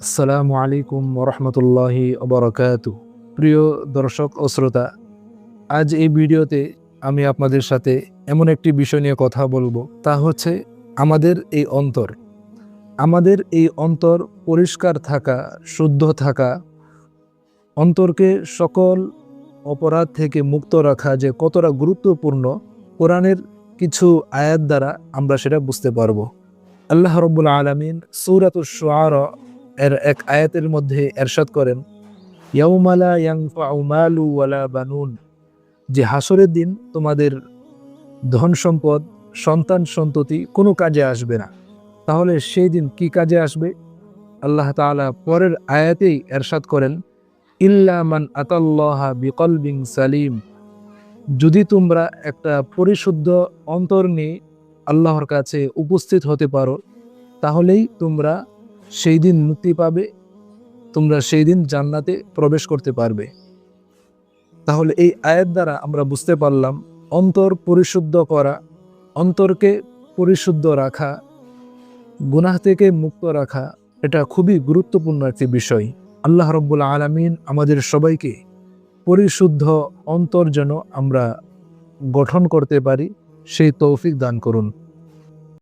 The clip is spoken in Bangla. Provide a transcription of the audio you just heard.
আসসালামু আলাইকুম ওরহমতুল্লাহি ওবরাকাতু। প্রিয় দর্শক ও শ্রোতা, আজ এই ভিডিওতে আমি আপনাদের সাথে এমন একটি বিষয় নিয়ে কথা বলবো, তা হচ্ছে আমাদের এই অন্তর পরিষ্কার থাকা, শুদ্ধ থাকা, অন্তরকে সকল অপরাধ থেকে মুক্ত রাখা যে কতটা গুরুত্বপূর্ণ, কোরআনের কিছু আয়াত দ্বারা আমরা সেটা বুঝতে পারবো। আল্লাহ রাব্বুল আলামিন সূরাতুশ শুআরা এর এক আয়াতের মধ্যে এরশাদ করেন, ইয়াউমা লা ইয়ানফাউ মালু ওয়ালা বানুন, যে হাসরের দিন তোমাদের ধন সম্পদ, সন্তান সন্ততি কোনো কাজে আসবে না। তাহলে সেই দিন কি কাজে আসবে? আল্লাহ তাআলা পরের আয়াতেই এরশাদ করেন, ইল্লা মান আতাল্লাহা বিকলবিন সালিম, যদি তোমরা একটা পরিশুদ্ধ অন্তর নিয়ে আল্লাহর কাছে উপস্থিত হতে পারো, তাহলেই তোমরা সেই দিন মুক্তি পাবে, তোমরা সেই দিন জান্নাতে প্রবেশ করতে পারবে। তাহলে এই আয়াত দ্বারা আমরা বুঝতে পারলাম, অন্তর পরিশুদ্ধ করা, অন্তরকে পরিশুদ্ধ রাখা, গুনাহ থেকে মুক্ত রাখা, এটা খুবই গুরুত্বপূর্ণ একটি বিষয়। আল্লাহ রাব্বুল আলামিন আমাদের সবাইকে পরিশুদ্ধ অন্তর যেন আমরা গঠন করতে পারি, সেই তৌফিক দান করুন।